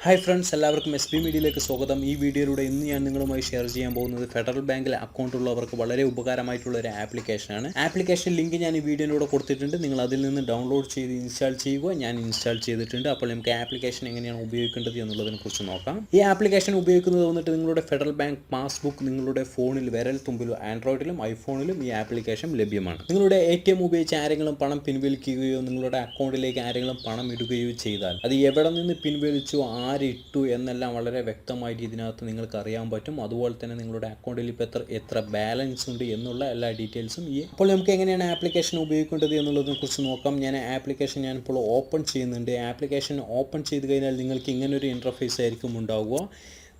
Hi friends, എല്ലാവർക്കും S B മീഡിയയിലേക്ക് സ്വാഗതം. ഈ വീഡിയോയിലൂടെ ഇന്ന് ഞാൻ നിങ്ങളുമായി ഷെയർ ചെയ്യാൻ പോകുന്നത് ഫെഡറൽ ബാങ്കിൽ അക്കൗണ്ട് ഉള്ളവർക്ക് വളരെ ഉപകാരമായിട്ടുള്ള ഒരു ആപ്ലിക്കേഷനാണ്. ആപ്ലിക്കേഷൻ ലിങ്ക് ഞാൻ ഈ വീഡിയോയിലൂടെ കൊടുത്തിട്ടുണ്ട്. നിങ്ങൾ അതിൽ നിന്ന് ഡൗൺലോഡ് ചെയ്ത് ഇൻസ്റ്റാൾ ചെയ്യുക. ഞാൻ ഇൻസ്റ്റാൾ ചെയ്തിട്ടുണ്ട്. അപ്പോൾ നമുക്ക് ആപ്ലിക്കേഷൻ എങ്ങനെയാണ് ഉപയോഗിക്കേണ്ടത് എന്നുള്ളതിനെക്കുറിച്ച് നോക്കാം. ഈ ആപ്ലിക്കേഷൻ ഉപയോഗിക്കുന്നത് വന്നിട്ട് നിങ്ങളുടെ ഫെഡറൽ ബാങ്ക് പാസ്ബുക്ക് നിങ്ങളുടെ ഫോണിൽ വിരൽ തുമ്പിലും ആൻഡ്രോയിഡിലും ഐഫോണിലും ഈ ആപ്ലിക്കേഷൻ ലഭ്യമാണ്. നിങ്ങളുടെ ATM ഉപയോഗിച്ച് ആരെങ്കിലും പണം പിൻവലിക്കുകയോ നിങ്ങളുടെ അക്കൗണ്ടിലേക്ക് ആരെങ്കിലും പണം ഇടുകയോ ചെയ്താൽ അത് എവിടെ നിന്ന് പിൻവലിച്ചു, ആരിട്ടു എന്നെല്ലാം വളരെ വ്യക്തമായിട്ട് ഇതിനകത്ത് നിങ്ങൾക്ക് അറിയാൻ പറ്റും. അതുപോലെ തന്നെ നിങ്ങളുടെ അക്കൗണ്ടിൽ ഇപ്പോൾ എത്ര ബാലൻസ് ഉണ്ട് എന്നുള്ള എല്ലാ ഡീറ്റെയിൽസും അപ്പോൾ നമുക്ക് എങ്ങനെയാണ് ആപ്ലിക്കേഷൻ ഉപയോഗിക്കേണ്ടത് എന്നുള്ളതിനെ കുറിച്ച് നോക്കാം. ആപ്ലിക്കേഷൻ ഞാനിപ്പോൾ ഓപ്പൺ ചെയ്യുന്നുണ്ട്. ആപ്ലിക്കേഷൻ ഓപ്പൺ ചെയ്ത് കഴിഞ്ഞാൽ നിങ്ങൾക്ക് ഇങ്ങനൊരു ഇൻ്റർഫേസ് ആയിരിക്കും ഉണ്ടാവുക.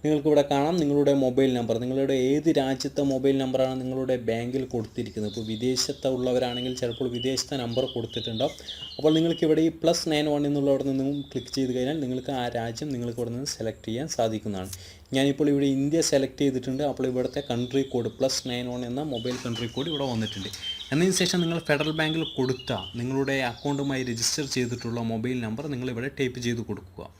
നിങ്ങൾക്കിവിടെ കാണാം നിങ്ങളുടെ മൊബൈൽ നമ്പർ, നിങ്ങളുടെ ഏത് രാജ്യത്തെ മൊബൈൽ നമ്പറാണ് നിങ്ങളുടെ ബാങ്കിൽ കൊടുത്തിരിക്കുന്നത്. ഇപ്പോൾ വിദേശത്തുള്ളവരാണെങ്കിൽ ചിലപ്പോൾ വിദേശത്തെ നമ്പർ കൊടുത്തിട്ടുണ്ടാവും. അപ്പോൾ നിങ്ങൾക്കിവിടെ ഈ +91 എന്നുള്ളവിടെ നിന്നും ക്ലിക്ക് ചെയ്ത് കഴിഞ്ഞാൽ നിങ്ങൾക്ക് ആ രാജ്യം നിങ്ങൾക്ക് ഇവിടെ നിന്ന് സെലക്ട് ചെയ്യാൻ സാധിക്കുന്നതാണ്. ഞാനിപ്പോൾ ഇവിടെ ഇന്ത്യ സെലക്ട് ചെയ്തിട്ടുണ്ട്. അപ്പോൾ ഇവിടുത്തെ കൺട്രി കോഡ് +91 എന്ന മൊബൈൽ കൺട്രി കോഡ് ഇവിടെ വന്നിട്ടുണ്ട്. എന്നതിന് ശേഷം നിങ്ങൾ ഫെഡറൽ ബാങ്കിൽ കൊടുത്ത നിങ്ങളുടെ അക്കൗണ്ടുമായി രജിസ്റ്റർ ചെയ്തിട്ടുള്ള മൊബൈൽ നമ്പർ നിങ്ങളിവിടെ ടൈപ്പ് ചെയ്ത് കൊടുക്കുക.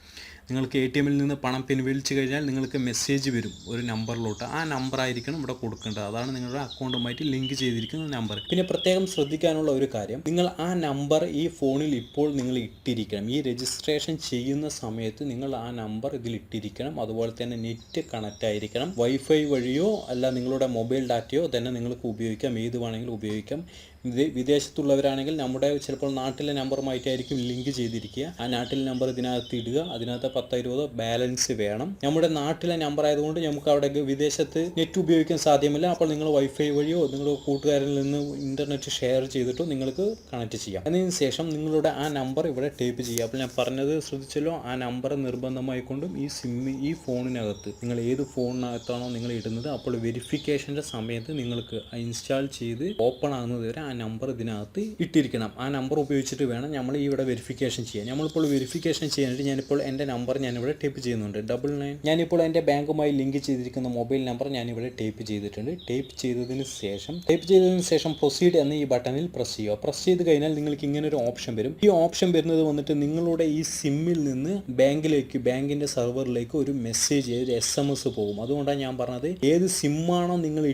നിങ്ങൾക്ക് ATMൽ നിന്ന് പണം പിൻവലിച്ച് കഴിഞ്ഞാൽ നിങ്ങൾക്ക് മെസ്സേജ് വരും ഒരു നമ്പറിലോട്ട്. ആ നമ്പർ ആയിരിക്കണം ഇവിടെ കൊടുക്കേണ്ടത്. അതാണ് നിങ്ങളുടെ അക്കൗണ്ടുമായിട്ട് ലിങ്ക് ചെയ്തിരിക്കുന്ന നമ്പർ. പിന്നെ പ്രത്യേകം ശ്രദ്ധിക്കാനുള്ള ഒരു കാര്യം, നിങ്ങൾ ആ നമ്പർ ഈ ഫോണിൽ ഇപ്പോൾ നിങ്ങൾ ഇട്ടിരിക്കണം. ഈ രജിസ്ട്രേഷൻ ചെയ്യുന്ന സമയത്ത് നിങ്ങൾ ആ നമ്പർ ഇതിൽ ഇട്ടിരിക്കണം. അതുപോലെ തന്നെ നെറ്റ് കണക്റ്റ് ആയിരിക്കണം. വൈഫൈ വഴിയോ അല്ല നിങ്ങളുടെ മൊബൈൽ ഡാറ്റയോ തന്നെ നിങ്ങൾക്ക് ഉപയോഗിക്കാം. ഏത് വേണമെങ്കിലും ഉപയോഗിക്കാം. വിദേശത്തുള്ളവരാണെങ്കിൽ നമ്മുടെ ചിലപ്പോൾ നാട്ടിലെ നമ്പറുമായിട്ടായിരിക്കും ലിങ്ക് ചെയ്തിരിക്കുക. ആ നാട്ടിലെ നമ്പർ ഇതിനകത്ത് ഇടുക. അതിനകത്ത് 10-20 ബാലൻസ് വേണം. നമ്മുടെ നാട്ടിലെ നമ്പർ ആയതുകൊണ്ട് നമുക്ക് അവിടെ വിദേശത്ത് നെറ്റ് ഉപയോഗിക്കാൻ സാധ്യമല്ല. അപ്പോൾ നിങ്ങൾ വൈഫൈ വഴിയോ നിങ്ങളുടെ കൂട്ടുകാരിൽ നിന്ന് ഇൻ്റർനെറ്റ് ഷെയർ ചെയ്തിട്ടോ നിങ്ങൾക്ക് കണക്ട് ചെയ്യാം. അതിന് ശേഷം നിങ്ങളുടെ ആ നമ്പർ ഇവിടെ ടൈപ്പ് ചെയ്യുക. അപ്പോൾ ഞാൻ പറഞ്ഞത് ശ്രദ്ധിച്ചല്ലോ, ആ നമ്പർ നിർബന്ധമായിക്കൊണ്ടും ഈ ഫോണിനകത്ത് നിങ്ങൾ ഏത് ഫോണിനകത്താണോ നിങ്ങൾ ഇടുന്നത് അപ്പോൾ വെരിഫിക്കേഷൻ്റെ സമയത്ത് നിങ്ങൾക്ക് ഇൻസ്റ്റാൾ ചെയ്ത് ഓപ്പൺ ആകുന്നത് വരെ ആ നമ്പർ ഇതിനകത്ത് ഇട്ടിരിക്കണം. ആ നമ്പർ ഉപയോഗിച്ചിട്ട് വേണം നമ്മൾ ഇവിടെ വെരിഫിക്കേഷൻ ചെയ്യാൻ. നമ്മളിപ്പോൾ വെരിഫിക്കേഷൻ ചെയ്യാനായിട്ട് ഞാനിപ്പോൾ എൻ്റെ നമ്പർ ഞാനിവിടെ ടൈപ്പ് ചെയ്യുന്നുണ്ട്. 99. ഞാനിപ്പോൾ എൻ്റെ ബാങ്കുമായി ലിങ്ക് ചെയ്തിരിക്കുന്ന മൊബൈൽ നമ്പർ ഞാനിവിടെ ടൈപ്പ് ചെയ്തിട്ടുണ്ട്. ടൈപ്പ് ചെയ്തതിന് ശേഷം പ്രൊസീഡ് എന്ന ഈ ബട്ടണിൽ പ്രസ് ചെയ്യുക. പ്രസ് ചെയ്ത് കഴിഞ്ഞാൽ നിങ്ങൾക്ക് ഇങ്ങനെ ഒരു ഓപ്ഷൻ വരും. ഈ ഓപ്ഷൻ വരുന്നത് വന്നിട്ട് നിങ്ങളുടെ ഈ സിമ്മിൽ നിന്ന് ബാങ്കിൻ്റെ സെർവറിലേക്ക് ഒരു മെസ്സേജ്, ഒരു SMS പോകും. അതുകൊണ്ടാണ് ഞാൻ പറഞ്ഞത് ഏത് സിമ്മാണോ നിങ്ങൾ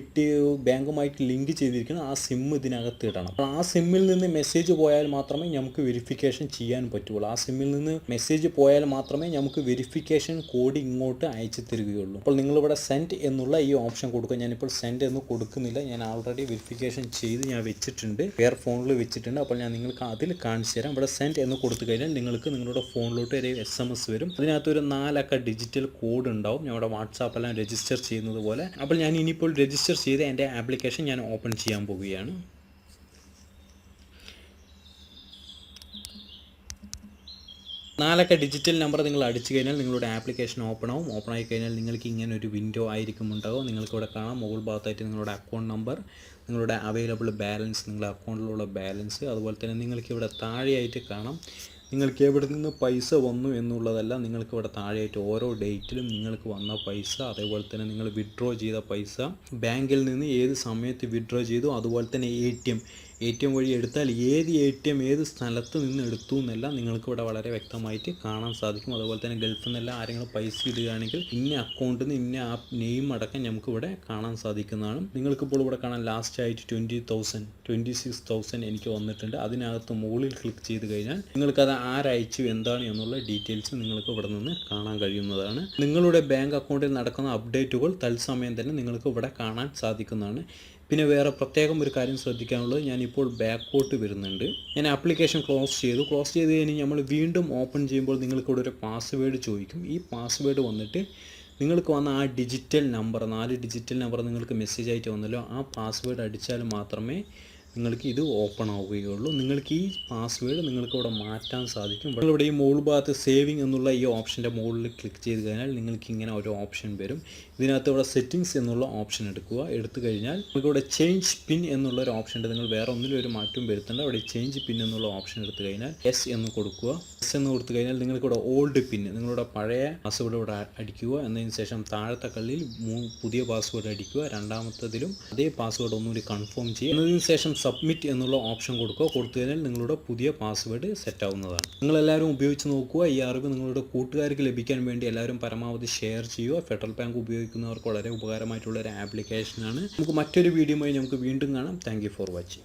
ബാങ്കുമായിട്ട് ലിങ്ക് ചെയ്തിരിക്കുന്നത് ആ സിം ഇതിനകത്ത് ഇടണം. ആ സിമ്മിൽ നിന്ന് മെസ്സേജ് പോയാൽ മാത്രമേ നമുക്ക് വെരിഫിക്കേഷൻ ചെയ്യാൻ പറ്റുള്ളൂ. ആ സിമ്മിൽ നിന്ന് മെസ്സേജ് പോയാൽ മാത്രമേ നമുക്ക് വെരിഫിക്കേഷൻ കോഡ് ഇങ്ങോട്ട് അയച്ചു തരികയുള്ളൂ. അപ്പോൾ നിങ്ങളിവിടെ സെൻഡ് എന്നുള്ള ഈ ഓപ്ഷൻ കൊടുക്കുക. ഞാനിപ്പോൾ സെൻഡ് എന്ന് കൊടുക്കുന്നില്ല. ഞാൻ ആൾറെഡി വെരിഫിക്കേഷൻ ചെയ്ത് ഞാൻ വെച്ചിട്ടുണ്ട്, വേറെ ഫോണിൽ വെച്ചിട്ടുണ്ട്. അപ്പോൾ ഞാൻ നിങ്ങൾക്ക് അതിൽ കാണിച്ചു തരാം. ഇവിടെ സെൻഡ് എന്ന് കൊടുത്തു കഴിഞ്ഞാൽ നിങ്ങൾക്ക് നിങ്ങളുടെ ഫോണിലോട്ട് ഒരു SMS വരും. അതിനകത്ത് ഒരു 4 അക്ക ഡിജിറ്റൽ കോഡ് ഉണ്ടാവും, നമ്മുടെ വാട്സാപ്പെല്ലാം രജിസ്റ്റർ ചെയ്യുന്നത് പോലെ. അപ്പോൾ ഞാൻ ഇനിയിപ്പോൾ രജിസ്റ്റർ ചെയ്ത് എൻ്റെ ആപ്ലിക്കേഷൻ ഞാൻ ഓപ്പൺ ചെയ്യാൻ പോവുകയാണ്. 4 അക്ക ഡിജിറ്റൽ നമ്പർ നിങ്ങൾ അടിച്ചു കഴിഞ്ഞാൽ നിങ്ങളുടെ ആപ്ലിക്കേഷൻ ഓപ്പൺ ആവും. ഓപ്പൺ ആയി കഴിഞ്ഞാൽ നിങ്ങൾക്ക് ഇങ്ങനെ ഒരു വിൻഡോ ആയിരിക്കും ഉണ്ടാവും. നിങ്ങൾക്ക് ഇവിടെ കാണാം മുകൾ ഭാഗത്തായിട്ട് നിങ്ങളുടെ അക്കൗണ്ട് നമ്പർ, നിങ്ങളുടെ അവൈലബിൾ ബാലൻസ്, നിങ്ങളുടെ അക്കൗണ്ടിലുള്ള ബാലൻസ്. അതുപോലെ തന്നെ നിങ്ങൾക്ക് ഇവിടെ താഴെയായിട്ട് കാണാം നിങ്ങൾക്ക് എവിടെ നിന്ന് പൈസ വന്നു എന്നുള്ളതല്ല. നിങ്ങൾക്ക് ഇവിടെ താഴെയായിട്ട് ഓരോ ഡേറ്റിലും നിങ്ങൾക്ക് വന്ന പൈസ, അതേപോലെ തന്നെ നിങ്ങൾ വിഡ്രോ ചെയ്ത പൈസ, ബാങ്കിൽ നിന്ന് ഏത് സമയത്ത് വിഡ്രോ ചെയ്തു, അതുപോലെ തന്നെ ATM വഴി എടുത്താൽ ഏത് ATM ഏത് സ്ഥലത്ത് നിന്ന് എടുത്തു എന്നെല്ലാം നിങ്ങൾക്ക് ഇവിടെ വളരെ വ്യക്തമായിട്ട് കാണാൻ സാധിക്കും. അതുപോലെ തന്നെ ഗൾഫിൽ നിന്നെല്ലാം ആരെങ്കിലും പൈസ ഇടുകയാണെങ്കിൽ ഇന്ന അക്കൗണ്ടിൽ നിന്ന് ഇന്ന ആ നെയിം അടക്കം നമുക്ക് ഇവിടെ കാണാൻ സാധിക്കുന്നതാണ്. നിങ്ങൾക്കിപ്പോൾ ഇവിടെ കാണാൻ ലാസ്റ്റ് ആയിട്ട് 26,000 എനിക്ക് വന്നിട്ടുണ്ട്. അതിനകത്ത് മുകളിൽ ക്ലിക്ക് ചെയ്ത് കഴിഞ്ഞാൽ നിങ്ങൾക്കത് ആരയച്ചു എന്താണ് എന്നുള്ള ഡീറ്റെയിൽസ് നിങ്ങൾക്ക് ഇവിടെ നിന്ന് കാണാൻ കഴിയുന്നതാണ്. നിങ്ങളുടെ ബാങ്ക് അക്കൗണ്ടിൽ നടക്കുന്ന അപ്ഡേറ്റുകൾ തത്സമയം തന്നെ നിങ്ങൾക്ക് ഇവിടെ കാണാൻ സാധിക്കുന്നതാണ്. പിന്നെ വേറെ പ്രത്യേകം ഒരു കാര്യം ശ്രദ്ധിക്കാനുള്ളത്, ഞാനിപ്പോൾ ബാക്കോട്ട് വരുന്നുണ്ട്. ഞാൻ ആപ്ലിക്കേഷൻ ക്ലോസ് ചെയ്ത് കഴിഞ്ഞ് നമ്മൾ വീണ്ടും ഓപ്പൺ ചെയ്യുമ്പോൾ നിങ്ങൾക്കിവിടെ ഒരു പാസ്വേഡ് ചോദിക്കും. ഈ പാസ്വേഡ് വന്നിട്ട് നിങ്ങൾക്ക് വന്ന ആ ഡിജിറ്റൽ നമ്പർ, 4 ഡിജിറ്റൽ നമ്പർ നിങ്ങൾക്ക് മെസ്സേജ് ആയിട്ട് വന്നല്ലോ, ആ പാസ്വേഡ് അടിച്ചാൽ മാത്രമേ നിങ്ങൾക്ക് ഇത് ഓപ്പൺ ആവുകയുള്ളൂ. നിങ്ങൾക്ക് ഈ പാസ്വേഡ് നിങ്ങൾക്ക് ഇവിടെ മാറ്റാൻ സാധിക്കും. നിങ്ങളിവിടെ ഈ മുകൾ ഭാഗത്ത് സേവിങ് എന്നുള്ള ഈ ഓപ്ഷൻ്റെ മുകളിൽ ക്ലിക്ക് ചെയ്ത് കഴിഞ്ഞാൽ നിങ്ങൾക്ക് ഇങ്ങനെ ഒരു ഓപ്ഷൻ വരും. ഇതിനകത്ത് ഇവിടെ സെറ്റിങ്സ് എന്നുള്ള ഓപ്ഷൻ എടുത്തു കഴിഞ്ഞാൽ നിങ്ങൾക്ക് ഇവിടെ ചേഞ്ച് പിൻ എന്നുള്ള ഒരു ഓപ്ഷൻ ഉണ്ട്. നിങ്ങൾ വേറെ ഒന്നിലും ഒരു മാറ്റവും വരുത്തേണ്ട. അവിടെ ചേഞ്ച് പിൻ എന്നുള്ള ഓപ്ഷൻ എടുത്തു കഴിഞ്ഞാൽ എസ് എന്ന് കൊടുക്കുക. എസ് എന്ന് കൊടുത്തു കഴിഞ്ഞാൽ നിങ്ങൾക്ക് ഇവിടെ ഓൾഡ് പിൻ, നിങ്ങളുടെ പഴയ പാസ്വേഡ് ഇവിടെ അടിക്കുക. എന്നതിന് ശേഷം താഴത്തെ കള്ളിൽ പുതിയ പാസ്വേഡ് അടിക്കുക. രണ്ടാമത്തതിലും അതേ പാസ്വേഡ് ഒന്നുകൂടി കൺഫേം ചെയ്യുക. എന്നതിന് ശേഷം സബ്മിറ്റ് എന്നുള്ള ഓപ്ഷൻ കൊടുക്കുക. കൊടുത്തു കഴിഞ്ഞാൽ നിങ്ങളുടെ പുതിയ പാസ്വേഡ് സെറ്റ് ആവുന്നതാണ്. നിങ്ങളെല്ലാവരും ഉപയോഗിച്ച് നോക്കുക. ഈ അറിവ് നിങ്ങളുടെ കൂട്ടുകാർക്ക് ലഭിക്കാൻ വേണ്ടി എല്ലാവരും പരമാവധി ഷെയർ ചെയ്യുക. ഫെഡറൽ ബാങ്ക് ഉപയോഗിക്കുന്നവർക്ക് വളരെ ഉപകാരമായിട്ടുള്ള ഒരു ആപ്ലിക്കേഷനാണ്. നമുക്ക് മറ്റൊരു വീഡിയോയുമായി നമുക്ക് വീണ്ടും കാണാം. Thank you for watching.